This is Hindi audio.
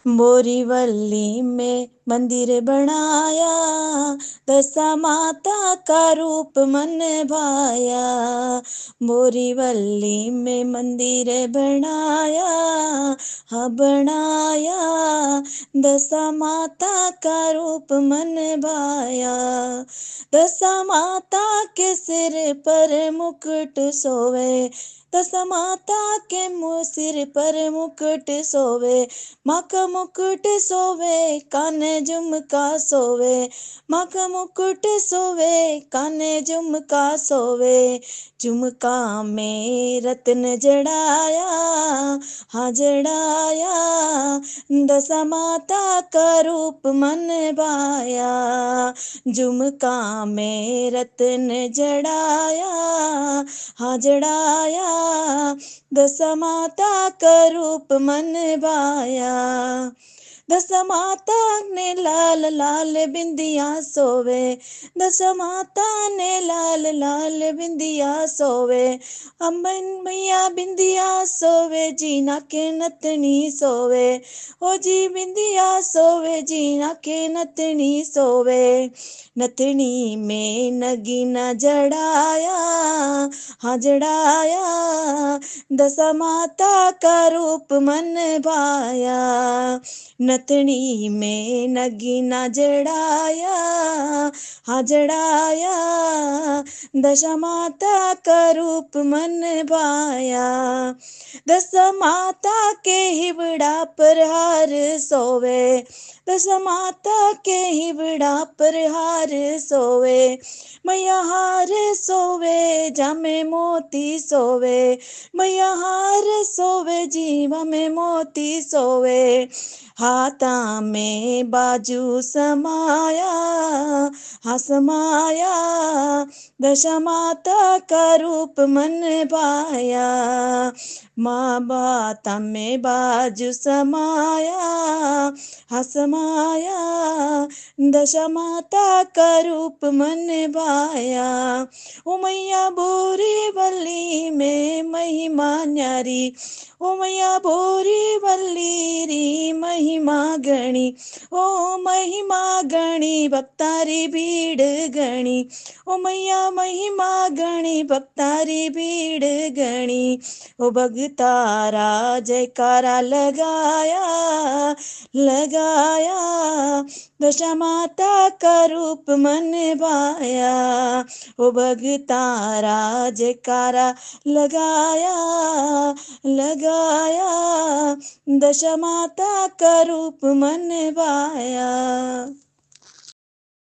बोरीवली में मंदिर बनाया, दशा माता का रूप मन भाया। बोरीवली में मंदिर बनाया, हाँ बनाया, दशा माता का रूप मन भाया। दशा माता के सिर पर मुकुट सोवे, दशा माता के सिर पर मुकुट सोवे। माँ का मुकुट सोवे, काने झुमका सोवे, माँ का मुकुट सोवे, काने झुमका सोवे। झुमका में रत्न जड़ाया, हाँ जड़ाया, दशा माता का रूप मन भाया। झुमका में रत्न जड़ाया, हाँ जड़ाया, दशा माता का रूप मन भाया। दशा माता ने लाल लाल बिंदिया सोवे, दशा माता ने लाल लाल बिंदिया सोवे। अमन मैया बिंदिया सोवे, जीना के नतनी सोवे, ओ जी बिंदिया सोवे, जीना के नतनी सोवे। नथनी में नगीना जड़ाया, हाँ जड़ाया, दशा माता का रूप मन भाया। नथनी में नगीना जड़ाया, हाँ जड़ाया, दशा माता का रूप मन भाया। दशा माता के हिबड़ा पर हार सोवे, दशा माता के हिबड़ा पर हार सोवे। मैया हार सोवे, जामे मोती सोवे, मैया हार सोवे, जीवा में मोती सोवे। हाथा में बाजू समाया, हाँ समाया, दशा माता का रूप मन भाया। माँ बाता में बाजू समाया, हाँ समाया, दशा माता का रूप मन भाया। ओ मैया बोरीवली में महिमा न्यारी, ओ मैया बोरीवली री महिमा गणी, ओ महिमा गणी भक्तारी भीड़ गणी, ओ मैया महिमा गणी भक्तारी भीड़ गणी। ओ भगतारा जयकारा लगाया, लगाया, दशा माता का रूप मन भाया। ओ भगतारा जयकारा लगाया, लगाया, दशा माता का रूप मन भाया।